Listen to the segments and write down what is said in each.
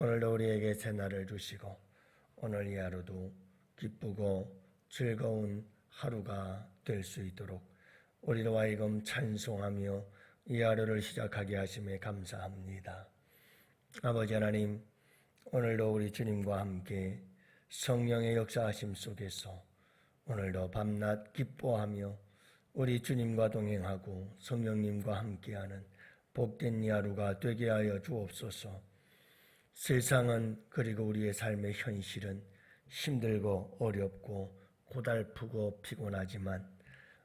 오늘도 우리에게 새날을 주시고 오늘 이 하루도 기쁘고 즐거운 하루가 될 수 있도록 우리로 하여금 찬송하며 이 하루를 시작하게 하심에 감사합니다. 아버지 하나님, 오늘도 우리 주님과 함께 성령의 역사하심 속에서 오늘도 밤낮 기뻐하며 우리 주님과 동행하고 성령님과 함께하는 복된 이 하루가 되게 하여 주옵소서. 세상은 그리고 우리의 삶의 현실은 힘들고 어렵고 고달프고 피곤하지만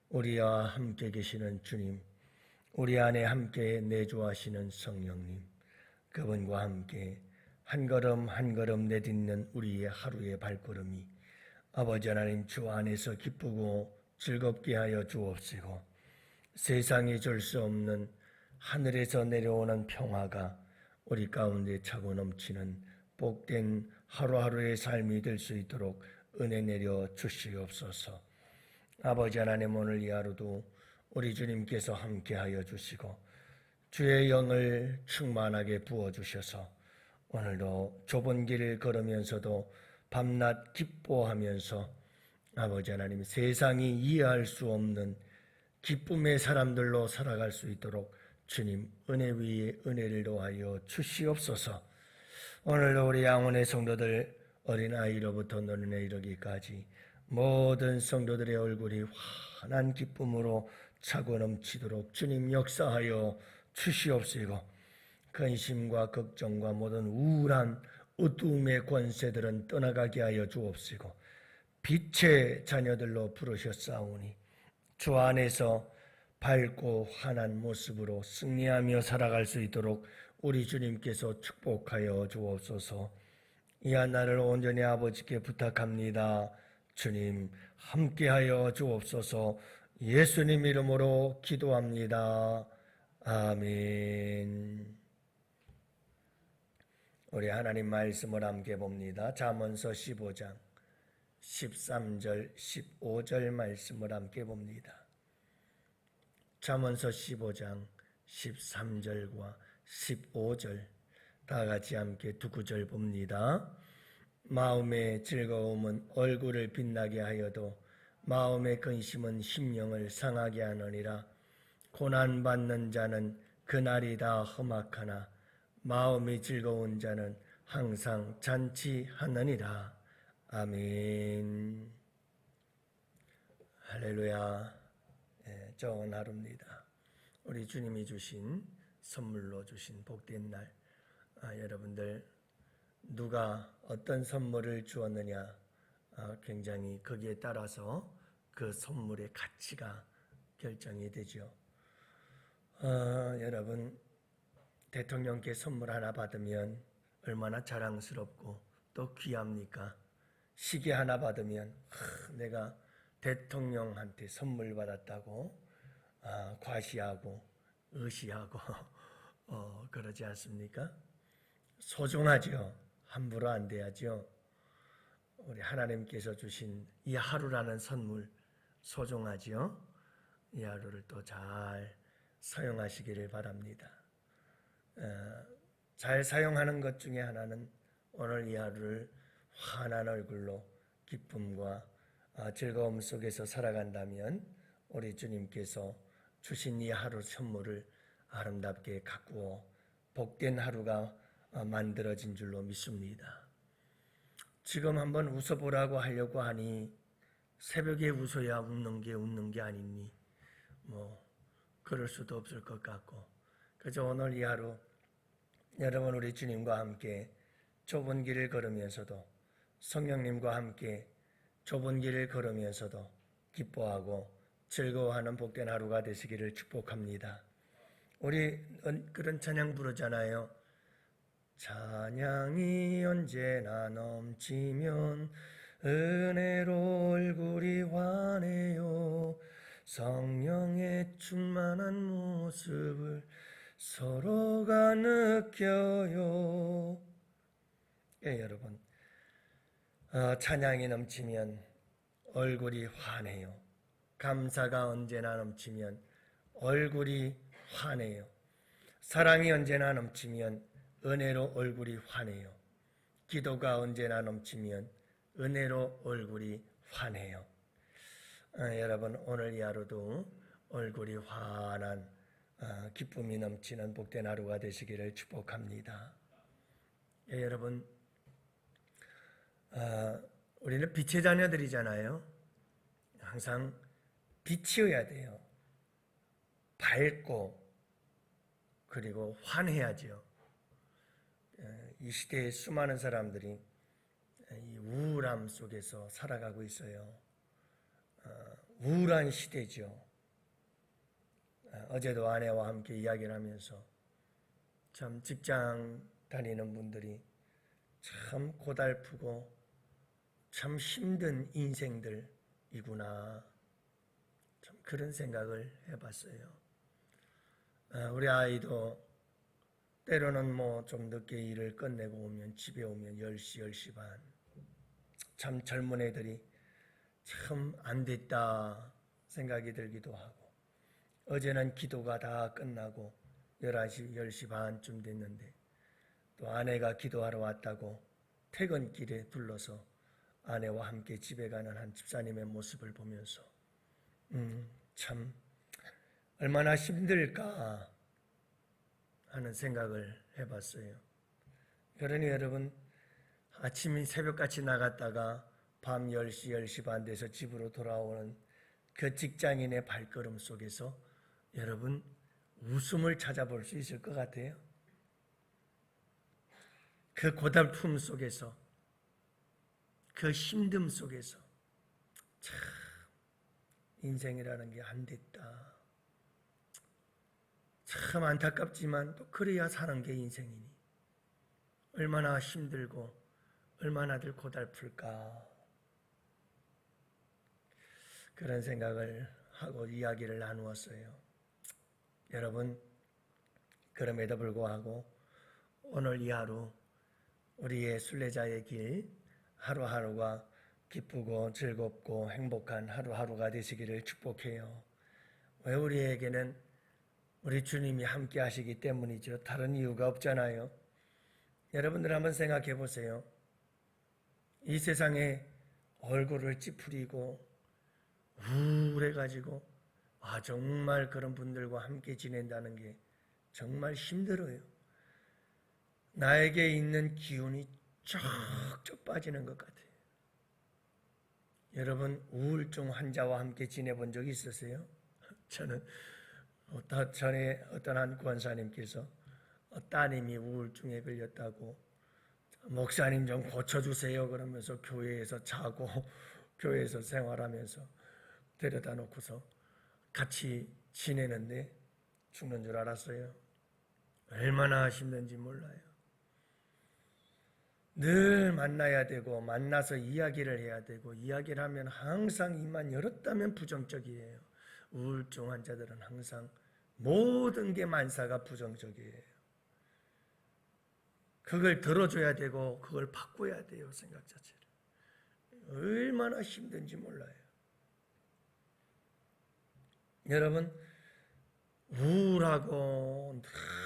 우리와 함께 계시는 주님, 우리 안에 함께 내주하시는 성령님, 그분과 함께 한 걸음 한 걸음 내딛는 우리의 하루의 발걸음이 아버지 하나님 주 안에서 기쁘고 즐겁게 하여 주옵시고, 세상이 줄 수 없는 하늘에서 내려오는 평화가 우리 가운데 차고 넘치는 복된 하루하루의 삶이 될 수 있도록 은혜 내려 주시옵소서. 아버지 하나님, 오늘 이 하루도 우리 주님께서 함께하여 주시고 주의 영을 충만하게 부어주셔서 오늘도 좁은 길을 걸으면서도 밤낮 기뻐하면서 아버지 하나님, 세상이 이해할 수 없는 기쁨의 사람들로 살아갈 수 있도록 주님 은혜 위에 은혜를 더하여 주시옵소서. 오늘도 우리 양원의 성도들, 어린아이로부터 노년에 이르기까지 모든 성도들의 얼굴이 환한 기쁨으로 차고 넘치도록 주님 역사하여 주시옵시고, 근심과 걱정과 모든 우울한 어두움의 권세들은 떠나가게 하여 주옵시고, 빛의 자녀들로 부르셨사오니 주 안에서 밝고 환한 모습으로 승리하며 살아갈 수 있도록 우리 주님께서 축복하여 주옵소서. 이 하나를 온전히 아버지께 부탁합니다. 주님 함께하여 주옵소서. 예수님 이름으로 기도합니다. 아멘. 우리 하나님 말씀을 함께 봅니다. 잠언서 15장 13절 15절 말씀을 함께 봅니다. 잠언서 15장 13절과 15절 다 같이 함께 두 구절 봅니다. 마음의 즐거움은 얼굴을 빛나게 하여도 마음의 근심은 심령을 상하게 하느니라. 고난받는 자는 그날이 다 험악하나 마음이 즐거운 자는 항상 잔치하느니라. 아멘. 할렐루야. 좋은 하루입니다. 우리 주님이 주신 선물로 주신 복된 날, 여러분들 누가 어떤 선물을 주었느냐, 굉장히 거기에 따라서 그 선물의 가치가 결정이 되죠. 여러분, 대통령께 선물 하나 받으면 얼마나 자랑스럽고 또 귀합니까? 시계 하나 받으면 내가 대통령한테 선물 받았다고 과시하고 의시하고 그러지 않습니까? 소중하죠. 함부로 안 돼야죠. 우리 하나님께서 주신 이 하루라는 선물 소중하죠. 이 하루를 또 잘 사용하시기를 바랍니다. 잘 사용하는 것 중에 하나는 오늘 이 하루를 환한 얼굴로 기쁨과 즐거움 속에서 살아간다면 우리 주님께서 주신 이 하루 선물을 아름답게 가꾸어 복된 하루가 만들어진 줄로 믿습니다. 지금 한번 웃어보라고 하려고 하니 새벽에 웃어야 웃는 게 아니니 그럴 수도 없을 것 같고, 그저 오늘 이 하루 여러분 우리 주님과 함께 좁은 길을 걸으면서도 성령님과 함께 좁은 길을 걸으면서도 기뻐하고 즐거워하는 복된 하루가 되시기를 축복합니다. 우리 그런 찬양 부르잖아요. 찬양이 언제나 넘치면 은혜로 얼굴이 환해요. 성령의 충만한 모습을 서로가 느껴요. 여러분, 찬양이 넘치면 얼굴이 환해요. 감사가 언제나 넘치면 얼굴이 환해요. 사랑이 언제나 넘치면 은혜로 얼굴이 환해요. 기도가 언제나 넘치면 은혜로 얼굴이 환해요. 여러분 오늘 이 하루도 얼굴이 환한 기쁨이 넘치는 복된 하루가 되시기를 축복합니다. 여러분 우리는 빛의 자녀들이잖아요. 항상 빛이어야 돼요. 밝고 그리고 환해야죠. 이 시대에 수많은 사람들이 이 우울함 속에서 살아가고 있어요. 우울한 시대죠. 어제도 아내와 함께 이야기를 하면서 참 직장 다니는 분들이 참 고달프고 참 힘든 인생들이구나. 참 그런 생각을 해봤어요. 우리 아이도 때로는 뭐 좀 늦게 일을 끝내고 오면 집에 오면 10시, 10시 반. 참 젊은 애들이 참 안 됐다 생각이 들기도 하고 어제는 기도가 다 끝나고 11시, 10시 반쯤 됐는데 또 아내가 기도하러 왔다고 퇴근길에 둘러서 아내와 함께 집에 가는 한 집사님의 모습을 보면서 참 얼마나 힘들까 하는 생각을 해봤어요. 그러니 여러분 아침이 새벽같이 나갔다가 밤 10시, 10시 반 돼서 집으로 돌아오는 그 직장인의 발걸음 속에서 여러분 웃음을 찾아볼 수 있을 것 같아요. 그 고달픔 속에서 그 힘듦 속에서 참 인생이라는 게 안 됐다. 참 안타깝지만 또 그래야 사는 게 인생이니 얼마나 힘들고 얼마나들 고달플까 그런 생각을 하고 이야기를 나누었어요. 여러분 그럼에도 불구하고 오늘 이 하루 우리의 순례자의 길 하루하루가 기쁘고 즐겁고 행복한 하루하루가 되시기를 축복해요. 왜 우리에게는 우리 주님이 함께 하시기 때문이죠. 다른 이유가 없잖아요. 여러분들 한번 생각해 보세요. 이 세상에 얼굴을 찌푸리고 우울해가지고 정말 그런 분들과 함께 지낸다는 게 정말 힘들어요. 나에게 있는 기운이 쩍쩍 빠지는 것 같아요. 여러분 우울증 환자와 함께 지내본 적 있으세요? 저는 전에 어떤 한 권사님께서 따님이 우울증에 걸렸다고 목사님 좀 고쳐주세요 그러면서 교회에서 자고 교회에서 생활하면서 데려다 놓고서 같이 지내는데 죽는 줄 알았어요. 얼마나 힘든지 몰라요. 늘 만나야 되고 만나서 이야기를 해야 되고 이야기를 하면 항상 입만 열었다면 부정적이에요. 우울증 환자들은 항상 모든 게 만사가 부정적이에요. 그걸 들어줘야 되고 그걸 바꿔야 돼요. 생각 자체를. 얼마나 힘든지 몰라요. 여러분 우울하고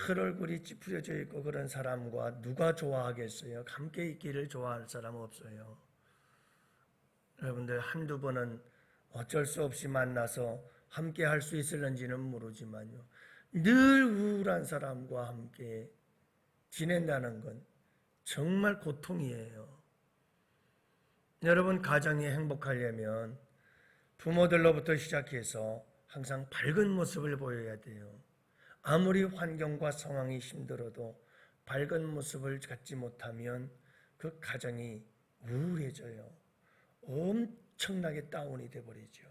늘 얼굴이 찌푸려져 있고 그런 사람과 누가 좋아하겠어요? 함께 있기를 좋아할 사람은 없어요. 여러분들 한두 번은 어쩔 수 없이 만나서 함께 할 수 있을는지는 모르지만요. 늘 우울한 사람과 함께 지낸다는 건 정말 고통이에요. 여러분 가정이 행복하려면 부모들로부터 시작해서 항상 밝은 모습을 보여야 돼요. 아무리 환경과 상황이 힘들어도 밝은 모습을 갖지 못하면 그 가정이 우울해져요. 엄청나게 다운이 돼버리죠.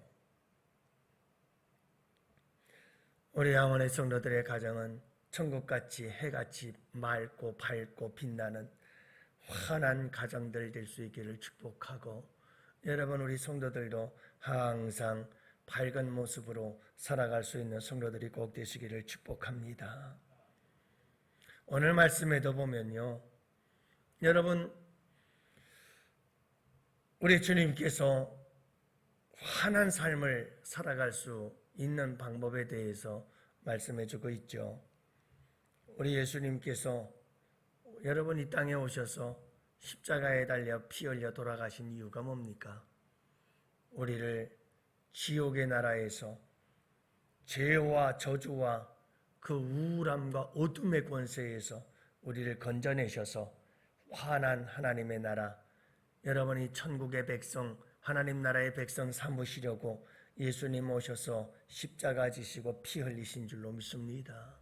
우리 양원의 성도들의 가정은 천국같이 해같이 맑고 밝고 빛나는 환한 가정들 될 수 있기를 축복하고 여러분 우리 성도들도 항상 밝은 모습으로 살아갈 수 있는 성도들이 꼭 되시기를 축복합니다. 오늘 말씀에도 보면요. 여러분 우리 주님께서 환한 삶을 살아갈 수 있는 방법에 대해서 말씀해 주고 있죠. 우리 예수님께서 여러분 이 땅에 오셔서 십자가에 달려 피 흘려 돌아가신 이유가 뭡니까? 우리를 지옥의 나라에서 죄와 저주와 그 우울함과 어둠의 권세에서 우리를 건져내셔서 환한 하나님의 나라, 여러분이 천국의 백성, 하나님 나라의 백성 삼으시려고 예수님 오셔서 십자가 지시고 피 흘리신 줄로 믿습니다.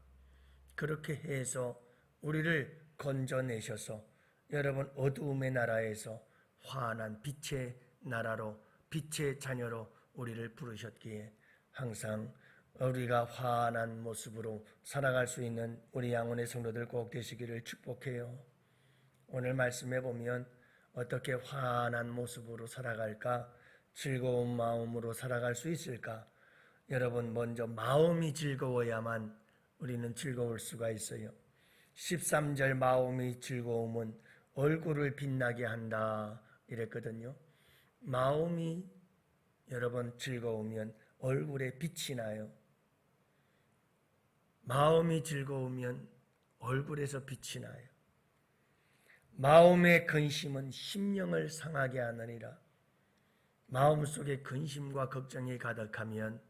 그렇게 해서 우리를 건져내셔서 여러분 어두움의 나라에서 환한 빛의 나라로, 빛의 자녀로 우리를 부르셨기에 항상 우리가 환한 모습으로 살아갈 수 있는 우리 양원의 성도들 꼭 되시기를 축복해요. 오늘 말씀해 보면 어떻게 환한 모습으로 살아갈까? 즐거운 마음으로 살아갈 수 있을까? 여러분, 먼저 마음이 즐거워야만 우리는 즐거울 수가 있어요. 13절 마음이 즐거움은 얼굴을 빛나게 한다 이랬거든요. 마음이 여러분 즐거우면 얼굴에 빛이 나요. 마음이 즐거우면 얼굴에서 빛이 나요. 마음의 근심은 심령을 상하게 하느니라. 마음속에 근심과 걱정이 가득하면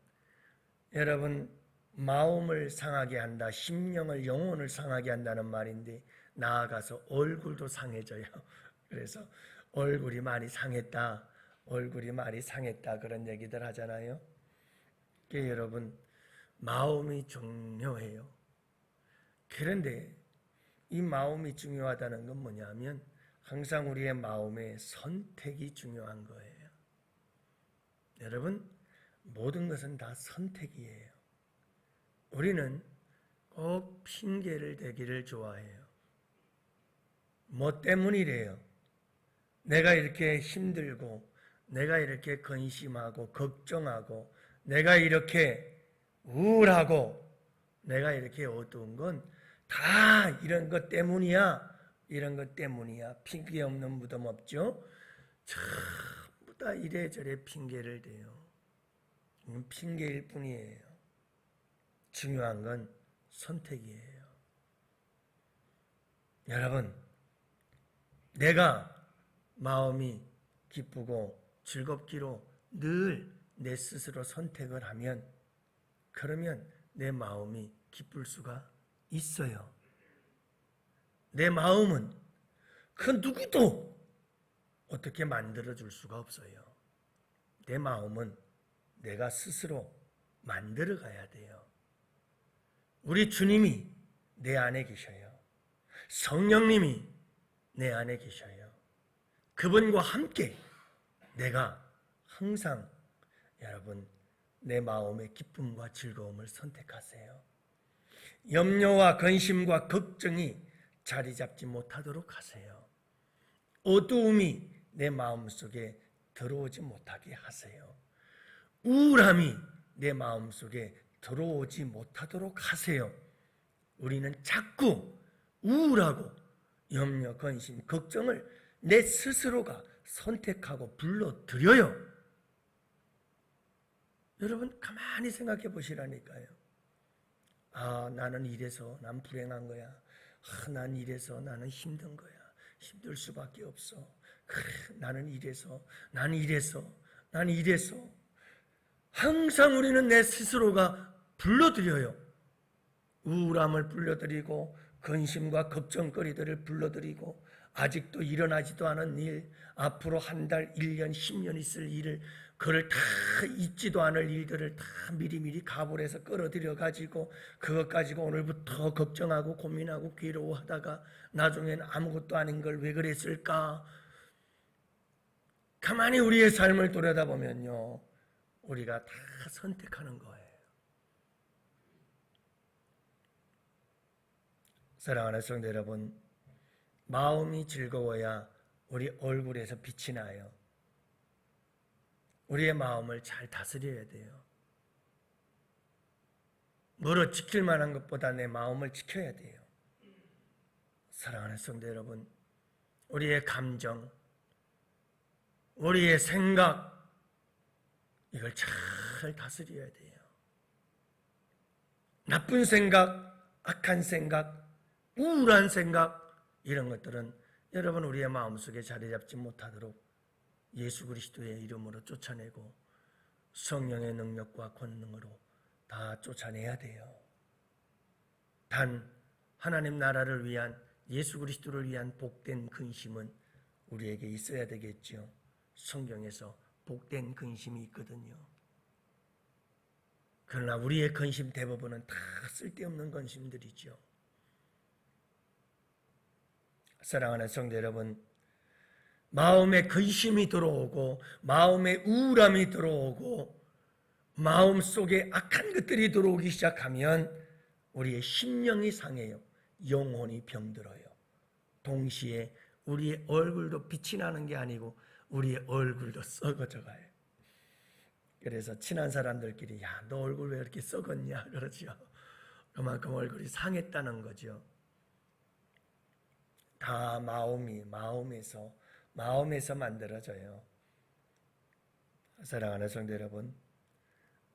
여러분 마음을 상하게 한다. 심령을, 영혼을 상하게 한다는 말인데 나아가서 얼굴도 상해져요. 그래서 얼굴이 많이 상했다. 얼굴이 많이 상했다. 그런 얘기들 하잖아요. 그러니까 여러분 마음이 중요해요. 그런데 이 마음이 중요하다는 건 뭐냐면 항상 우리의 마음의 선택이 중요한 거예요. 여러분 모든 것은 다 선택이에요. 우리는 꼭 핑계를 대기를 좋아해요. 뭐 때문이래요? 내가 이렇게 힘들고 내가 이렇게 근심하고 걱정하고 내가 이렇게 우울하고 내가 이렇게 어두운 건 다 이런 것 때문이야. 이런 것 때문이야. 핑계 없는 무덤 없죠? 전부 다 이래저래 핑계를 대요. 이건 핑계일 뿐이에요. 중요한 건 선택이에요. 여러분, 내가 마음이 기쁘고 즐겁기로 늘 내 스스로 선택을 하면 그러면 내 마음이 기쁠 수가 있어요. 내 마음은 그 누구도 어떻게 만들어줄 수가 없어요. 내 마음은 내가 스스로 만들어 가야 돼요. 우리 주님이 내 안에 계셔요. 성령님이 내 안에 계셔요. 그분과 함께 내가 항상 여러분 내 마음의 기쁨과 즐거움을 선택하세요. 염려와 근심과 걱정이 자리 잡지 못하도록 하세요. 어두움이 내 마음속에 들어오지 못하게 하세요. 우울함이 내 마음속에 들어오지 못하도록 하세요. 우리는 자꾸 우울하고 염려, 근심, 걱정을 내 스스로가 선택하고 불러들여요. 여러분 가만히 생각해 보시라니까요. 아, 나는 이래서 난 불행한 거야. 아, 난 이래서 나는 힘든 거야. 힘들 수밖에 없어. 그래, 나는 이래서, 난 이래서, 난 이래서. 항상 우리는 내 스스로가 불러들여요. 우울함을 불러들이고 근심과 걱정거리들을 불러들이고 아직도 일어나지도 않은 일, 앞으로 한 달, 1년, 10년 있을 일을 그걸 다 잊지도 않을 일들을 다 미리미리 가불해서 끌어들여 가지고 그것 가지고 오늘부터 걱정하고 고민하고 괴로워하다가 나중엔 아무것도 아닌 걸 왜 그랬을까? 가만히 우리의 삶을 돌아다보면요, 우리가 다 선택하는 거예요. 사랑하는 성도 여러분, 마음이 즐거워야 우리 얼굴에서 빛이 나요. 우리의 마음을 잘 다스려야 돼요. 뭐로 지킬 만한 것보다 내 마음을 지켜야 돼요. 사랑하는 성도 여러분, 우리의 감정, 우리의 생각, 이걸 잘 다스려야 돼요. 나쁜 생각, 악한 생각, 우울한 생각, 이런 것들은 여러분 우리의 마음속에 자리 잡지 못하도록 예수 그리스도의 이름으로 쫓아내고 성령의 능력과 권능으로 다 쫓아내야 돼요. 단 하나님 나라를 위한 예수 그리스도를 위한 복된 근심은 우리에게 있어야 되겠죠. 성경에서 복된 근심이 있거든요. 그러나 우리의 근심 대부분은 다 쓸데없는 근심들이죠. 사랑하는 성도 여러분, 마음에 근심이 들어오고 마음에 우울함이 들어오고 마음속에 악한 것들이 들어오기 시작하면 우리의 심령이 상해요. 영혼이 병들어요. 동시에 우리의 얼굴도 빛이 나는 게 아니고 우리의 얼굴도 썩어져 가요. 그래서 친한 사람들끼리 야, 너 얼굴 왜 이렇게 썩었냐 그러죠. 그만큼 얼굴이 상했다는 거죠. 다 마음에서 만들어져요. 사랑하는 성도 여러분,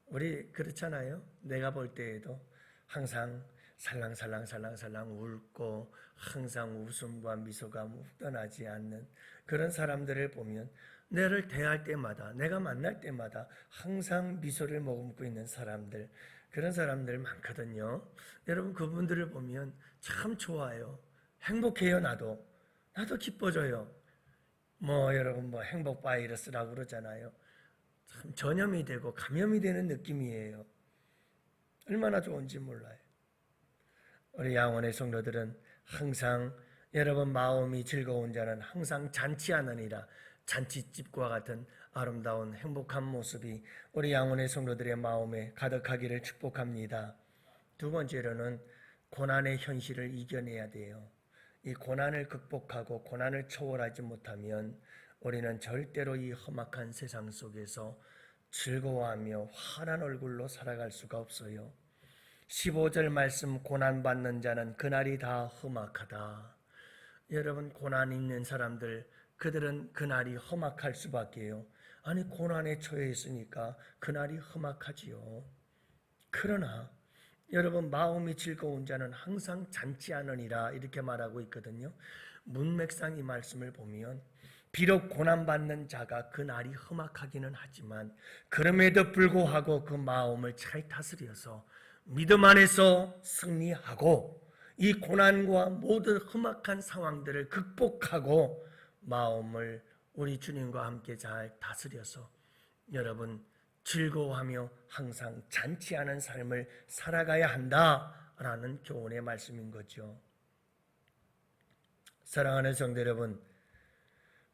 우리 그렇잖아요. 내가 볼 때에도 항상 살랑살랑 웃고 항상 웃음과 미소가 묻어나지 않는 그런 사람들을 보면 나를 대할 때마다 내가 만날 때마다 항상 미소를 머금고 있는 사람들, 그런 사람들 많거든요. 여러분 그분들을 보면 참 좋아요. 행복해요. 나도 기뻐져요. 여러분 행복 바이러스라고 그러잖아요. 참 전염이 되고 감염이 되는 느낌이에요. 얼마나 좋은지 몰라요. 우리 양원의 성도들은 항상 여러분 마음이 즐거운 자는 항상 잔치하느니라, 잔치집과 같은 아름다운 행복한 모습이 우리 양원의 성도들의 마음에 가득하기를 축복합니다. 두 번째로는 고난의 현실을 이겨내야 돼요. 이 고난을 극복하고 고난을 초월하지 못하면 우리는 절대로 이 험악한 세상 속에서 즐거워하며 환한 얼굴로 살아갈 수가 없어요. 15절 말씀, 고난받는 자는 그날이 다 험악하다. 여러분 고난 있는 사람들, 그들은 그날이 험악할 수밖에요. 아니 고난에 처해 있으니까 그날이 험악하지요. 그러나 여러분 마음이 즐거운 자는 항상 잔치하느니라 이렇게 말하고 있거든요. 문맥상 이 말씀을 보면 비록 고난받는 자가 그날이 험악하기는 하지만 그럼에도 불구하고 그 마음을 잘 다스려서 믿음 안에서 승리하고 이 고난과 모든 험악한 상황들을 극복하고 마음을 우리 주님과 함께 잘 다스려서 여러분 즐거워하며 항상 잔치하는 삶을 살아가야 한다라는 교훈의 말씀인 거죠. 사랑하는 성도 여러분,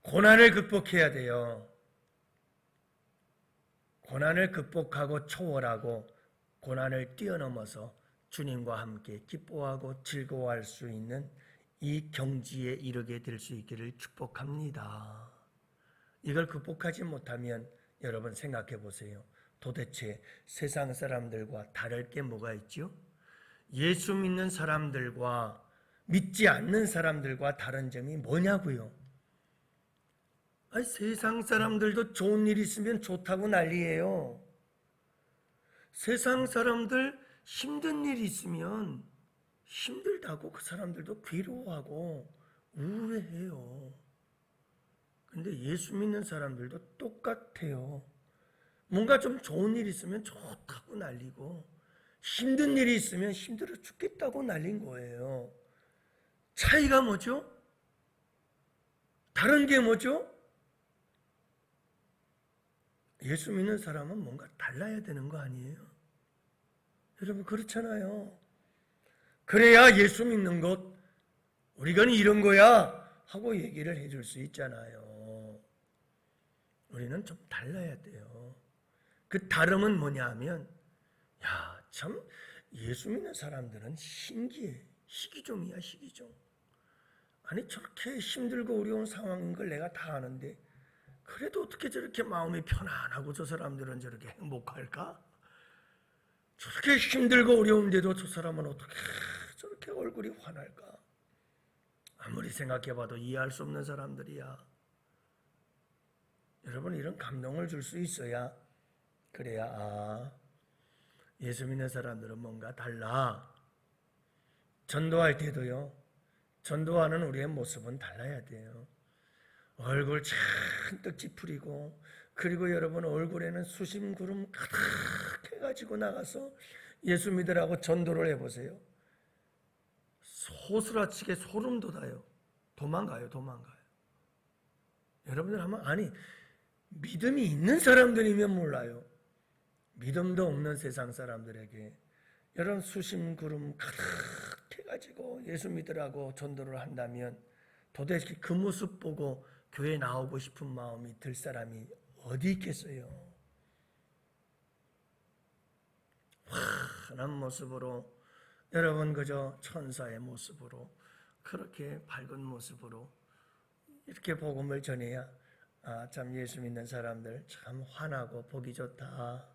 고난을 극복해야 돼요. 고난을 극복하고 초월하고 고난을 뛰어넘어서 주님과 함께 기뻐하고 즐거워할 수 있는 이 경지에 이르게 될 수 있기를 축복합니다. 이걸 극복하지 못하면 여러분 생각해 보세요. 도대체 세상 사람들과 다를 게 뭐가 있죠? 예수 믿는 사람들과 믿지 않는 사람들과 다른 점이 뭐냐고요? 아니, 세상 사람들도 좋은 일 있으면 좋다고 난리예요. 세상 사람들 힘든 일이 있으면 힘들다고 그 사람들도 괴로워하고 우울해해요. 근데 예수 믿는 사람들도 똑같아요. 뭔가 좀 좋은 일이 있으면 좋다고 난리고 힘든 일이 있으면 힘들어 죽겠다고 난린 거예요. 차이가 뭐죠? 다른 게 뭐죠? 예수 믿는 사람은 뭔가 달라야 되는 거 아니에요? 여러분 그렇잖아요. 그래야 예수 믿는 것 우리가 이런 거야 하고 얘기를 해줄 수 있잖아요. 우리는 좀 달라야 돼요. 그 다름은 뭐냐 하면 참 예수 믿는 사람들은 신기해. 시기종이야 시기종. 아니 저렇게 힘들고 어려운 상황인 걸 내가 다 아는데 그래도 어떻게 저렇게 마음이 편안하고 저 사람들은 저렇게 행복할까? 저렇게 힘들고 어려운데도 저 사람은 어떻게 저렇게 얼굴이 환할까? 아무리 생각해봐도 이해할 수 없는 사람들이야. 여러분 이런 감동을 줄 수 있어야 그래야 예수 믿는 사람들은 뭔가 달라. 전도할 때도요. 전도하는 우리의 모습은 달라야 돼요. 얼굴 잔뜩 찌푸리고, 그리고 여러분 얼굴에는 수심구름 가득 해가지고 나가서 예수 믿으라고 전도를 해보세요. 소스라치게 소름 돋아요. 도망가요. 여러분들 하면, 아니, 믿음이 있는 사람들이면 몰라요. 믿음도 없는 세상 사람들에게 여러분 수심구름 가득 해가지고 예수 믿으라고 전도를 한다면 도대체 그 모습 보고 교회 나오고 싶은 마음이 들 사람이 어디 있겠어요? 환한 모습으로, 여러분 그저 천사의 모습으로, 그렇게 밝은 모습으로 이렇게 복음을 전해야 참 예수 믿는 사람들 참 환하고 보기 좋다.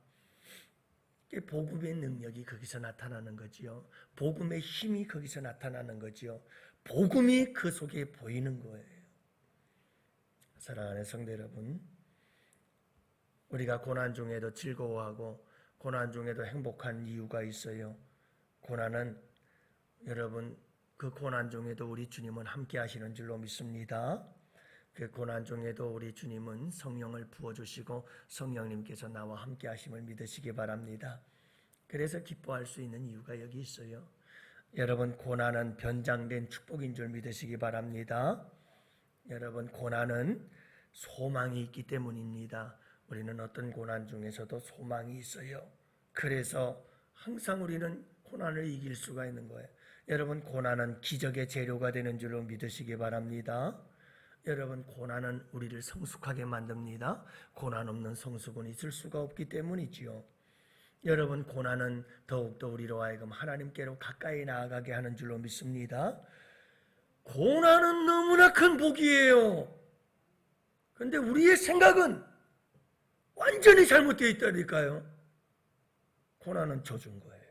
복음의 능력이 거기서 나타나는 거지요. 복음의 힘이 거기서 나타나는 거지요. 복음이 그 속에 보이는 거예요. 사랑하는 성도 여러분, 우리가 고난 중에도 즐거워하고 고난 중에도 행복한 이유가 있어요. 고난은 여러분 그 고난 중에도 우리 주님은 함께 하시는 줄로 믿습니다. 그 고난 중에도 우리 주님은 성령을 부어주시고 성령님께서 나와 함께 하심을 믿으시기 바랍니다. 그래서 기뻐할 수 있는 이유가 여기 있어요. 여러분 고난은 변장된 축복인 줄 믿으시기 바랍니다. 여러분 고난은 소망이 있기 때문입니다. 우리는 어떤 고난 중에서도 소망이 있어요. 그래서 항상 우리는 고난을 이길 수가 있는 거예요. 여러분 고난은 기적의 재료가 되는 줄로 믿으시기 바랍니다. 여러분 고난은 우리를 성숙하게 만듭니다. 고난 없는 성숙은 있을 수가 없기 때문이지요. 여러분 고난은 더욱더 우리로 하여금 하나님께로 가까이 나아가게 하는 줄로 믿습니다. 고난은 너무나 큰 복이에요. 그런데 우리의 생각은 완전히 잘못되어 있다니까요. 고난은 저주인 거예요.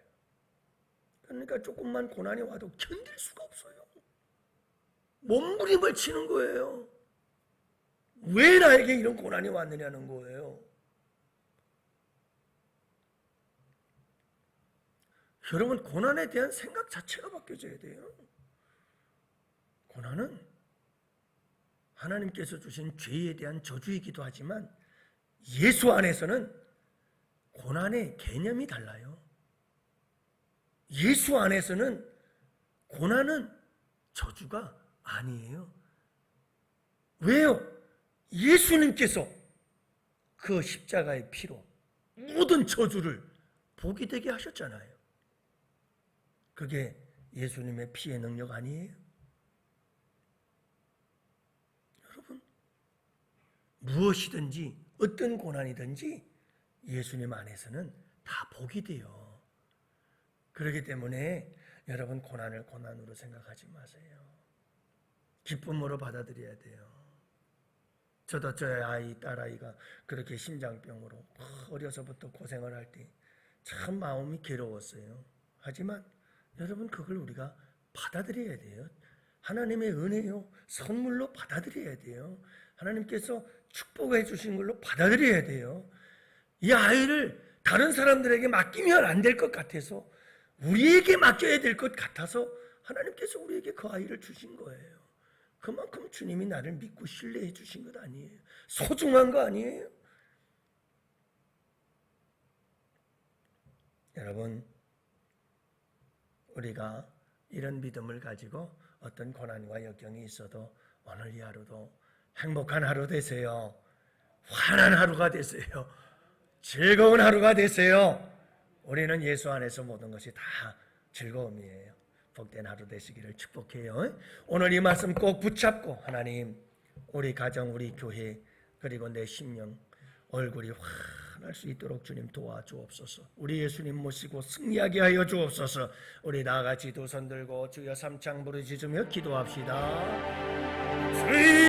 그러니까 조금만 고난이 와도 견딜 수가 없어요. 몸부림을 치는 거예요. 왜 나에게 이런 고난이 왔느냐는 거예요. 여러분 고난에 대한 생각 자체가 바뀌어져야 돼요. 고난은 하나님께서 주신 죄에 대한 저주이기도 하지만 예수 안에서는 고난의 개념이 달라요. 예수 안에서는 고난은 저주가 아니에요. 왜요? 예수님께서 그 십자가의 피로 모든 저주를 복이 되게 하셨잖아요. 그게 예수님의 피의 능력 아니에요? 여러분, 무엇이든지 어떤 고난이든지 예수님 안에서는 다 복이 돼요. 그렇기 때문에 여러분 고난을 고난으로 생각하지 마세요. 기쁨으로 받아들여야 돼요. 저도 저의 아이, 딸아이가 그렇게 심장병으로 어려서부터 고생을 할 때 참 마음이 괴로웠어요. 하지만 여러분 그걸 우리가 받아들여야 돼요. 하나님의 은혜요, 선물로 받아들여야 돼요. 하나님께서 축복해 주신 걸로 받아들여야 돼요. 이 아이를 다른 사람들에게 맡기면 안 될 것 같아서, 우리에게 맡겨야 될 것 같아서 하나님께서 우리에게 그 아이를 주신 거예요. 그만큼 주님이 나를 믿고 신뢰해 주신 것 아니에요? 소중한 거 아니에요? 여러분, 우리가 이런 믿음을 가지고 어떤 고난과 역경이 있어도 오늘 이 하루도 행복한 하루 되세요. 환한 하루가 되세요. 즐거운 하루가 되세요. 우리는 예수 안에서 모든 것이 다 즐거움이에요. 복된 하루 되시기를 축복해요. 오늘 이 말씀 꼭 붙잡고 하나님, 우리 가정, 우리 교회, 그리고 내 심령, 얼굴이 환할 수 있도록 주님 도와주옵소서. 우리 예수님 모시고 승리하게 하여 주옵소서. 우리 나아같이 두 손 들고 주여 삼창 부르짖으며 기도합시다.